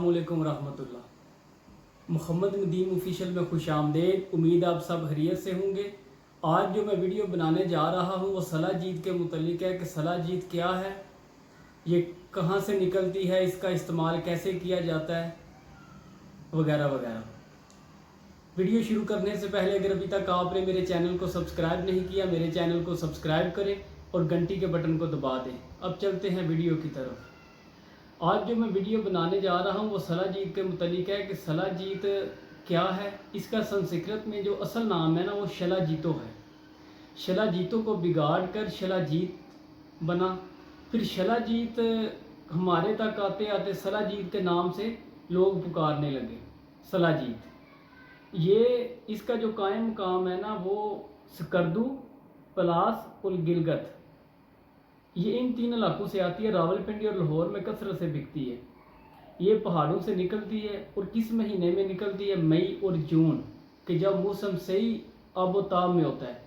अस्सलामुअलैकुम रहमतुल्लाह। मोहम्मद नदीम ऑफिशियल में खुश आमदेद। उम्मीद आप सब खैरियत से होंगे। आज जो मैं वीडियो बनाने जा रहा हूँ वो सलाजीत के मुतल्लिक है कि सलाजीत क्या है, ये कहाँ से निकलती है, इसका इस्तेमाल कैसे किया जाता है, वगैरह वगैरह। वीडियो शुरू करने से पहले अगर अभी तक आपने मेरे चैनल को सब्सक्राइब नहीं किया, मेरे चैनल को सब्सक्राइब करें और घंटी के बटन को दबा दें। अब चलते हैं वीडियो की तरफ। आज जो मैं वीडियो बनाने जा रहा हूँ वो सलाजीत के मुतल्लिक है कि सलाजीत क्या है। इसका संस्कृत में जो असल नाम है ना वो शलाजीतो है। शलाजीतो को बिगाड़ कर शलाजीत बना। फिर शलाजीत हमारे तक आते आते सलाजीत के नाम से लोग पुकारने लगे। सलाजीत ये इसका जो कायम मकाम है ना वो स्कर्दू, पलास और गिलगत, ये इन तीन इलाकों से आती है। रावलपिंडी और लाहौर में कसरत से बिकती है। ये पहाड़ों से निकलती है और किस महीने में निकलती है? मई और जून के, जब मौसम सही आबोताब में होता है।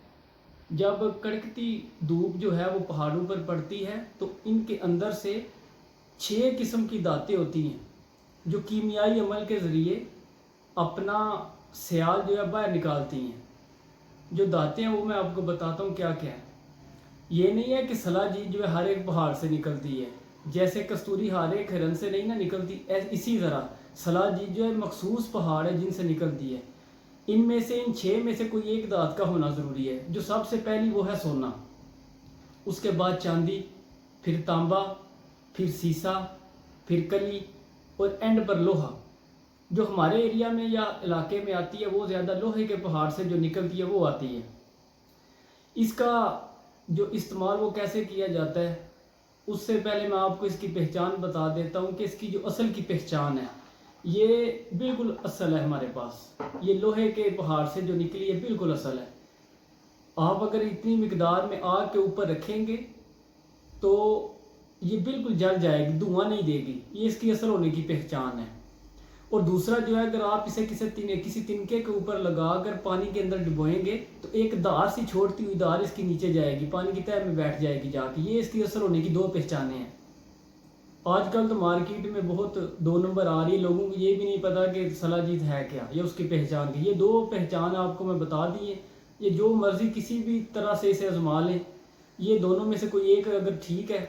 जब कड़कती धूप जो है वो पहाड़ों पर पड़ती है तो इनके अंदर से 6 किस्म की दातें होती हैं जो कीमियाई अमल के ज़रिए अपना सियाल जो है बाहर निकालती हैं। जो दातें हैं वो मैं आपको बताता हूँ क्या क्या है। ये नहीं है कि सलाजीत जो है हर एक पहाड़ से निकलती है, जैसे कस्तूरी हर एक हिरन से नहीं ना निकलती, इसी तरह सलाजीत जो है मखसूस पहाड़ है जिनसे निकलती है। इनमें से इन 6 में से कोई एक दात का होना ज़रूरी है। जो सबसे पहली वो है सोना, उसके बाद चांदी, फिर तांबा, फिर सीसा, फिर कली और एंड पर लोहा। जो हमारे एरिया में या इलाके में आती है वो ज़्यादा लोहे के पहाड़ से जो निकलती है वो आती है। इसका जो इस्तेमाल वो कैसे किया जाता है उससे पहले मैं आपको इसकी पहचान बता देता हूँ कि इसकी जो असल की पहचान है ये बिल्कुल असल है हमारे पास। ये लोहे के पहाड़ से जो निकली है बिल्कुल असल है। आप अगर इतनी मिकदार में आग के ऊपर रखेंगे तो ये बिल्कुल जल जाएगी, धुआं नहीं देगी। ये इसकी असल होने की पहचान है। और दूसरा जो है, अगर आप इसे किसी तिनके के ऊपर लगा कर पानी के अंदर डुबोएंगे तो एक धार सी छोड़ती हुई धार इसके नीचे जाएगी, पानी की तह में बैठ जाएगी जाके। ये इसकी असल होने की 2 पहचानें हैं। आजकल तो मार्केट में बहुत 2 नंबर आ रही है, लोगों को ये भी नहीं पता कि सलाजीत है क्या, ये उसकी पहचान की। ये 2 पहचान आपको मैं बता दी है। ये जो मर्जी किसी भी तरह से इसे आजमा लें, ये दोनों में से कोई एक अगर ठीक है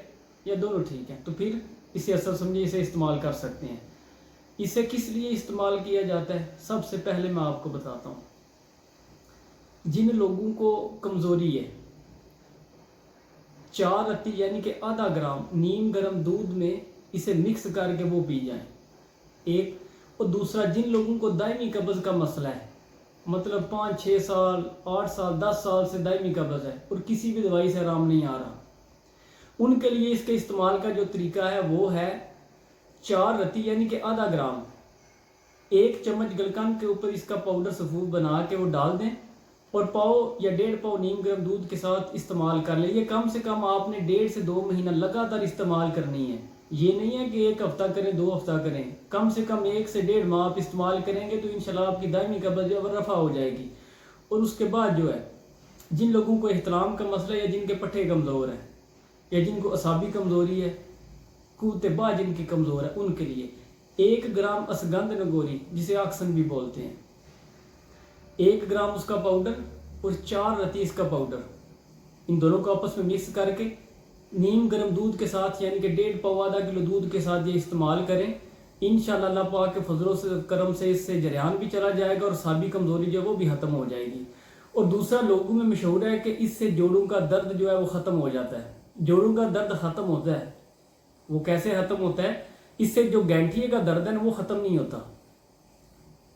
या दोनों ठीक है तो फिर इसे असल समझिए, इसे इस्तेमाल कर सकते हैं। इसे किस लिए इस्तेमाल किया जाता है सबसे पहले मैं आपको बताता हूँ। जिन लोगों को कमज़ोरी है, 4 रत्ती यानी कि आधा ग्राम नीम गर्म दूध में इसे मिक्स करके वो पी जाएं, एक। और दूसरा, जिन लोगों को दायमी कब्ज़ का मसला है, मतलब 5-6 साल 8 साल 10 साल से दायमी कब्ज़ है और किसी भी दवाई से आराम नहीं आ रहा, उनके लिए इसके इस्तेमाल का जो तरीका है वो है 4 रत्ती यानी कि आधा ग्राम, 1 चम्मच गलकंद के ऊपर इसका पाउडर सफूद बना के वो डाल दें और पाव या 1.5 पाव नीम गर्म दूध के साथ इस्तेमाल कर लें। ये कम से कम आपने 1.5 से 2 महीना लगातार इस्तेमाल करनी है। ये नहीं है कि 1 हफ्ता करें 2 हफ्ता करें, कम से कम 1 से 1.5 माह आप इस्तेमाल करेंगे तो इंशाल्लाह आपकी दायमी कब्ज़ जो है रफ़ा हो जाएगी। और उसके बाद जो है, जिन लोगों को एहतलाम का मसला है या जिनके पट्टे कमज़ोर हैं या जिनको असाबी कमज़ोरी है, कूते बाज जिनकी कमज़ोर है, उनके लिए 1 ग्राम असगंध नगोरी, जिसे आक्सन भी बोलते हैं, 1 ग्राम उसका पाउडर और 4 रत्ती इसका पाउडर, इन दोनों को आपस में मिक्स करके नीम गर्म दूध के साथ यानी कि 1.5 पाव आधा किलो दूध के साथ ये इस्तेमाल करें। इंशाअल्लाह अल्लाह पाक के फजलों से करम से इससे जरियान भी चला जाएगा और साबी कमज़ोरी जो है वो भी ख़त्म हो जाएगी। और दूसरा, लोगों में मशहूर है कि इससे जोड़ों का दर्द जो है वो ख़त्म हो जाता है। जोड़ों का दर्द ख़त्म होता है, वो कैसे ख़त्म होता है? इससे जो गंठिए का दर्द है ना वो ख़त्म नहीं होता।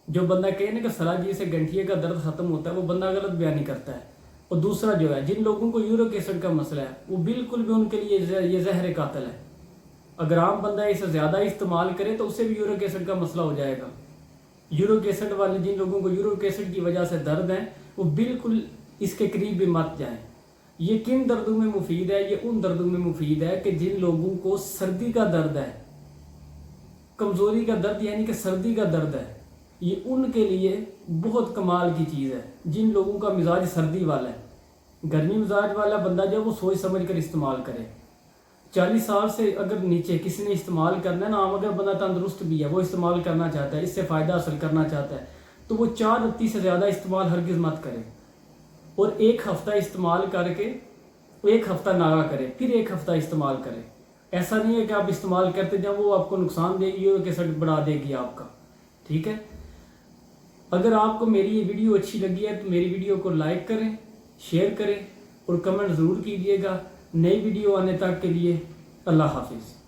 जो बंदा कहे ना कि सलाजीत से गंठिए का दर्द ख़त्म होता है, वो बंदा गलत बयानी करता है। और दूसरा जो है, जिन लोगों को यूरिक एसिड का मसला है वो बिल्कुल भी उनके लिए ये ज़हर कातिल है। अगर आम बंदा इसे ज़्यादा इस्तेमाल करे तो उससे भी यूरिक एसिड का मसला हो जाएगा। यूरिक एसिड वाले, जिन लोगों को यूरिक एसिड की वजह से दर्द है, वो बिल्कुल इसके करीब भी मत जाएँ। ये किन दर्दों में मुफीद है? ये उन दर्दों में मुफीद है कि जिन लोगों को सर्दी का दर्द है, कमज़ोरी का दर्द यानी कि सर्दी का दर्द है, ये उनके लिए बहुत कमाल की चीज़ है। जिन लोगों का मिजाज सर्दी वाला है, गर्मी मिजाज वाला बंदा जो वो सोच समझ कर इस्तेमाल करे। 40 साल से अगर नीचे किसी ने इस्तेमाल करना है ना, अगर बंदा तंदुरुस्त भी है, वो इस्तेमाल करना चाहता है, इससे फ़ायदा हासिल करना चाहता है, तो वो 4 रत्ती से ज़्यादा इस्तेमाल हरगिज़ मत करे। और 1 हफ़्ता इस्तेमाल करके 1 हफ़्ता नागा करे, फिर 1 हफ़्ता इस्तेमाल करें। ऐसा नहीं है कि आप इस्तेमाल करते जाओ, वो आपको नुकसान देगी और केसर बढ़ा देगी आपका। ठीक है, अगर आपको मेरी ये वीडियो अच्छी लगी है तो मेरी वीडियो को लाइक करें, शेयर करें और कमेंट ज़रूर कीजिएगा। नई वीडियो आने तक के लिए अल्लाह हाफिज़।